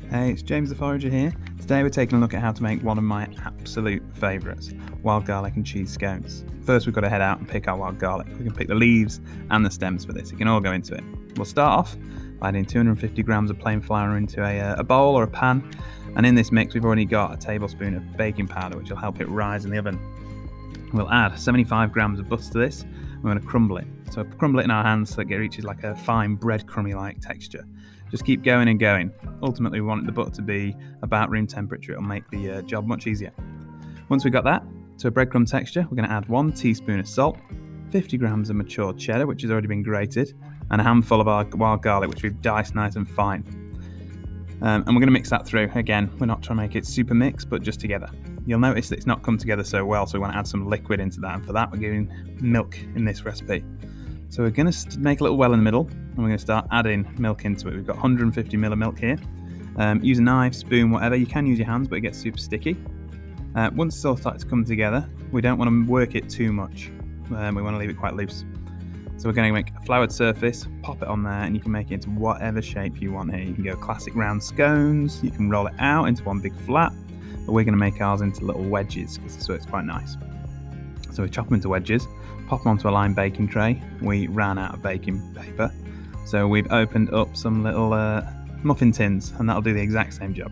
Hey, it's James the Forager here. Today we're taking a look at how to make one of my absolute favourites, wild garlic and cheese scones. First we've got to head out and pick our wild garlic. We can pick the leaves and the stems for this. It can all go into it. We'll start off by adding 250 grams of plain flour into a bowl or a pan. And in this mix we've already got a tablespoon of baking powder, which will help it rise in the oven. We'll add 75 grams of butter to this. We're going to crumble it. So crumble it in our hands so that it reaches like a fine breadcrumby-like texture. Just keep going and going. Ultimately, we want the butter to be about room temperature. It'll make the job much easier. Once we've got that to a breadcrumb texture, we're going to add 1 teaspoon of salt, 50 grams of matured cheddar, which has already been grated, and a handful of our wild garlic, which we've diced nice and fine. And we're going to mix that through. Again, we're not trying to make it super mixed, but just together. You'll notice that it's not come together so well, so we want to add some liquid into that, and for that we're giving milk in this recipe. So we're going to make a little well in the middle, and we're going to start adding milk into it. We've got 150 ml of milk here. Use a knife, spoon, whatever. You can use your hands, but it gets super sticky. Once it's all starts to come together, we don't want to work it too much. We want to leave it quite loose. So we're going to make a floured surface, pop it on there, and you can make it into whatever shape you want here. You can go classic round scones, you can roll it out into one big flat, but we're going to make ours into little wedges because this works quite nice. So we chop them into wedges, pop them onto a lined baking tray. We ran out of baking paper, so we've opened up some little muffin tins, and that'll do the exact same job.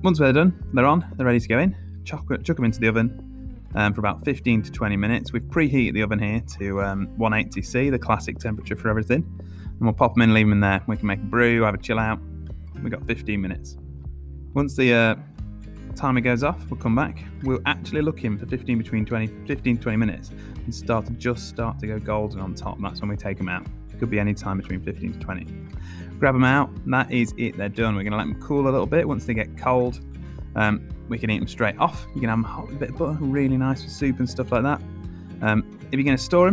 Once they're done, they're ready to go in. Chuck them into the oven for about 15 to 20 minutes. We've preheated the oven here to 180°C, the classic temperature for everything. And we'll pop them in, leave them in there. We can make a brew, have a chill out. We've got 15 minutes. Once the timer goes off, we'll come back. We'll actually look in for 15 to 20 minutes and start to go golden on top. That's when we take them out. It could be any time between 15 to 20. Grab them out. That is it. They're done. We're going to let them cool a little bit. Once they get cold, we can eat them straight off. You can have them hot with a bit of butter, really nice for soup and stuff like that. If you're going to store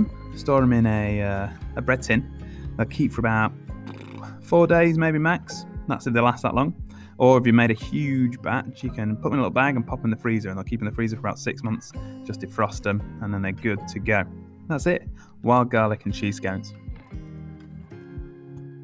them in a bread tin. They'll keep for about 4 days, maybe max. That's if they last that long. Or if you made a huge batch, you can put them in a little bag and pop them in the freezer, and they'll keep in the freezer for about 6 months. Just defrost them, and then they're good to go. That's it. Wild garlic and cheese scones.